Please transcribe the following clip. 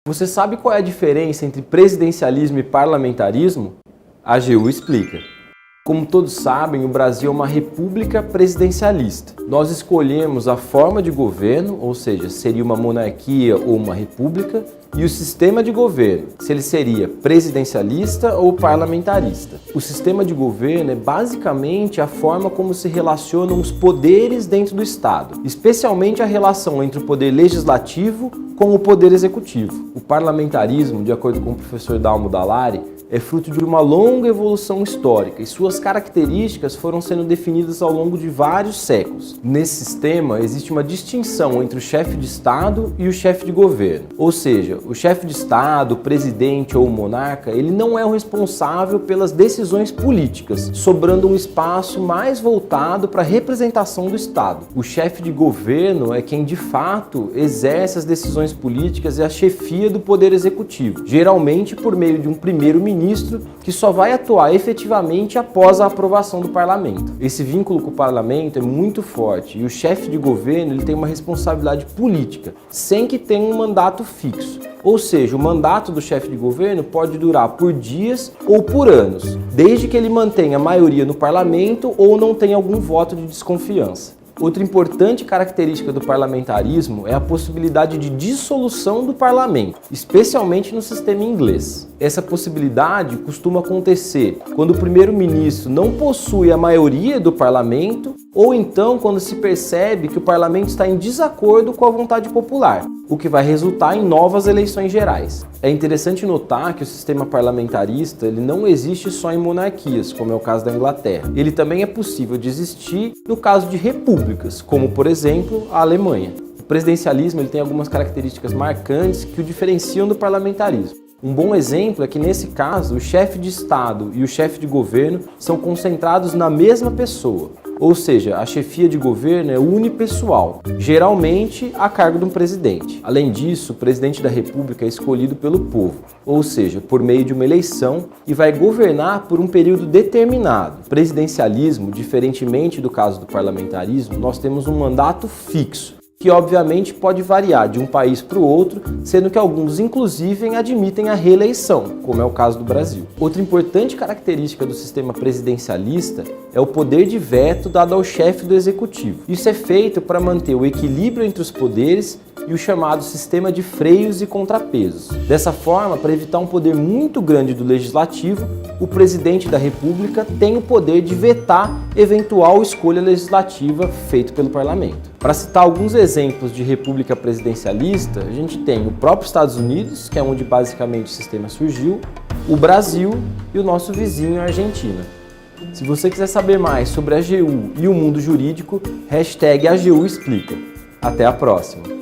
Você sabe qual é a diferença entre presidencialismo e parlamentarismo? A AGU explica. Como todos sabem, o Brasil é uma república presidencialista. Nós escolhemos a forma de governo, ou seja, seria uma monarquia ou uma república, e o sistema de governo, se ele seria presidencialista ou parlamentarista. O sistema de governo é basicamente a forma como se relacionam os poderes dentro do Estado, especialmente a relação entre o poder legislativo com o poder executivo. O parlamentarismo, de acordo com o professor Dalmo Dallari, é fruto de uma longa evolução histórica e suas características foram sendo definidas ao longo de vários séculos. Nesse sistema, existe uma distinção entre o chefe de Estado e o chefe de governo. Ou seja, o chefe de Estado, o presidente ou o monarca, ele não é o responsável pelas decisões políticas, sobrando um espaço mais voltado para a representação do Estado. O chefe de governo é quem, de fato, exerce as decisões políticas e a chefia do poder executivo, geralmente por meio de um primeiro-ministro que só vai atuar efetivamente após a aprovação do parlamento. Esse vínculo com o parlamento é muito forte e o chefe de governo ele tem uma responsabilidade política, sem que tenha um mandato fixo. Ou seja, o mandato do chefe de governo pode durar por dias ou por anos, desde que ele mantenha a maioria no parlamento ou não tenha algum voto de desconfiança. Outra importante característica do parlamentarismo é a possibilidade de dissolução do parlamento, especialmente no sistema inglês. Essa possibilidade costuma acontecer quando o primeiro-ministro não possui a maioria do parlamento ou então quando se percebe que o parlamento está em desacordo com a vontade popular, o que vai resultar em novas eleições gerais. É interessante notar que o sistema parlamentarista ele não existe só em monarquias, como é o caso da Inglaterra. Ele também é possível de existir no caso de repúblicas, como por exemplo a Alemanha. O presidencialismo ele tem algumas características marcantes que o diferenciam do parlamentarismo. Um bom exemplo é que, nesse caso, o chefe de Estado e o chefe de governo são concentrados na mesma pessoa. Ou seja, a chefia de governo é unipessoal, geralmente a cargo de um presidente. Além disso, o presidente da República é escolhido pelo povo, ou seja, por meio de uma eleição, e vai governar por um período determinado. No presidencialismo, diferentemente do caso do parlamentarismo, nós temos um mandato fixo, que obviamente pode variar de um país para o outro, sendo que alguns inclusive admitem a reeleição, como é o caso do Brasil. Outra importante característica do sistema presidencialista é o poder de veto dado ao chefe do executivo. Isso é feito para manter o equilíbrio entre os poderes e o chamado sistema de freios e contrapesos. Dessa forma, para evitar um poder muito grande do legislativo, o presidente da República tem o poder de vetar eventual escolha legislativa feita pelo parlamento. Para citar alguns exemplos de república presidencialista, a gente tem o próprio Estados Unidos, que é onde basicamente o sistema surgiu, o Brasil e o nosso vizinho, a Argentina. Se você quiser saber mais sobre a AGU e o mundo jurídico, #AGUexplica. Até a próxima!